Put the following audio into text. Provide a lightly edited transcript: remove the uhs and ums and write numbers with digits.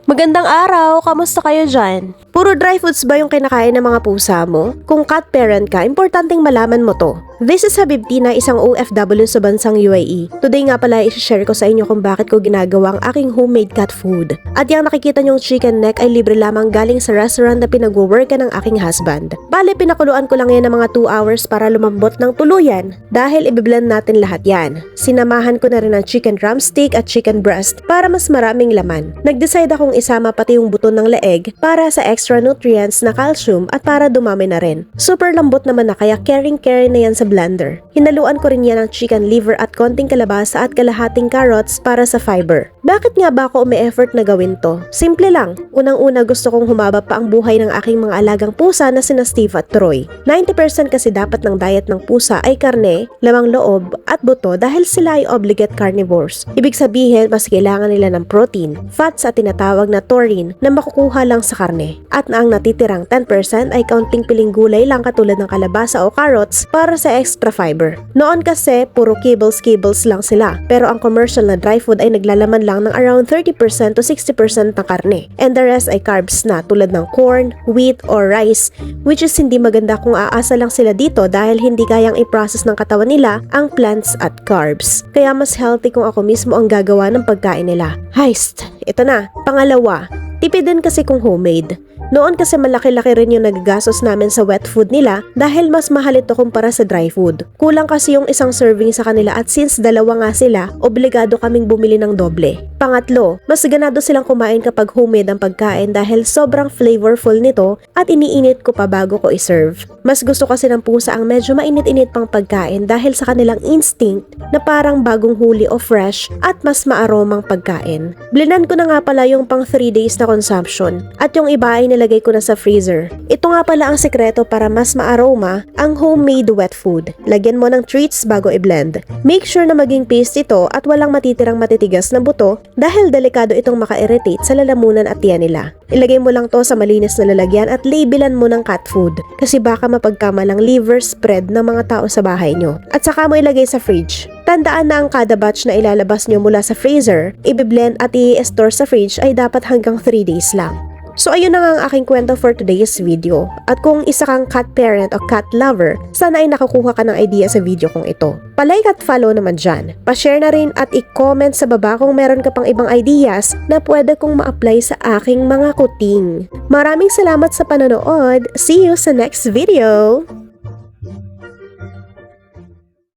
Magandang araw! Kamusta kayo dyan? Puro dry foods ba yung kinakain ng mga pusa mo? Kung cat parent ka, importanteng malaman mo to. This is Habibti na isang OFW sa bansang UAE. Today nga pala i-share ko sa inyo kung bakit ko ginagawa ang aking homemade cat food. At yung nakikita nyong chicken neck ay libre lamang galing sa restaurant na pinag-workan ng aking husband. Bale, pinakuluan ko lang yan ng mga 2 hours para lumambot ng tuluyan dahil ibiblend natin lahat yan. Sinamahan ko na rin ang chicken drumstick at chicken breast para mas maraming laman. Nag-decide akong isama pati yung buto ng leeg para sa extra nutrients na calcium at para dumami na rin. Super lambot naman na kaya caring-caring na yan sa blender. Hinaluan ko rin yan ng chicken liver at konting kalabasa at kalahating carrots para sa fiber. Bakit nga ba ako umi-effort na gawin to? Simple lang. Unang-una gusto kong humaba pa ang buhay ng aking mga alagang pusa na sina Steve at Troy. 90% kasi dapat ng diet ng pusa ay karne, lamang loob at buto dahil sila ay obligate carnivores. Ibig sabihin, mas kailangan nila ng protein, fats at tinatawag na taurine na makukuha lang sa karne. At na ang natitirang 10% ay kaunting piling gulay lang katulad ng kalabasa o carrots para sa extra fiber. Noon kasi, puro kibbles lang sila. Pero ang commercial na dry food ay naglalaman lang ng around 30% to 60% ng karne. And the rest ay carbs na tulad ng corn, wheat, or rice, which is hindi maganda kung aasa lang sila dito dahil hindi kayang i-process ng katawan nila ang plants at carbs. Kaya mas healthy kung ako mismo ang gagawa ng pagkain nila. Heist! Ito na. Pangalawa, tipid din kasi kung homemade. Noon kasi malaki-laki rin yung nagagastos namin sa wet food nila dahil mas mahal ito kumpara sa dry food. Kulang kasi yung isang serving sa kanila at since dalawa nga sila, obligado kaming bumili ng doble. Pangatlo, mas ganado silang kumain kapag homemade ang pagkain dahil sobrang flavorful nito at iniinit ko pa bago ko iserve. Mas gusto kasi ng pusa ang medyo mainit-init pang pagkain dahil sa kanilang instinct na parang bagong huli o fresh at mas maaromang pagkain. Blindan ko na nga pala yung pang 3 days na consumption at yung iba ay nilagay ko na sa freezer. Ito nga pala ang sekreto para mas maaroma ang homemade wet food. Lagyan mo ng treats bago i-blend. Make sure na maging paste ito at walang matitirang matitigas na buto dahil delikado itong maka-irritate sa lalamunan at tiyan nila. Ilagay mo lang to sa malinis na lalagyan at labelan mo ng cat food kasi baka mapagkamalang liver spread ng mga tao sa bahay nyo. At saka mo ilagay sa fridge. Tandaan na ang kada batch na ilalabas nyo mula sa freezer, i-blend at i-store sa fridge ay dapat hanggang 3 days lang. So ayun na nga ang aking kwento for today's video. At kung isa kang cat parent o cat lover, sana ay nakakuha ka ng idea sa video kong ito. Palike at follow naman dyan. Pa-share na rin at i-comment sa baba kung meron ka pang ibang ideas na pwede kong ma-apply sa aking mga kuting. Maraming salamat sa panonood. See you sa next video!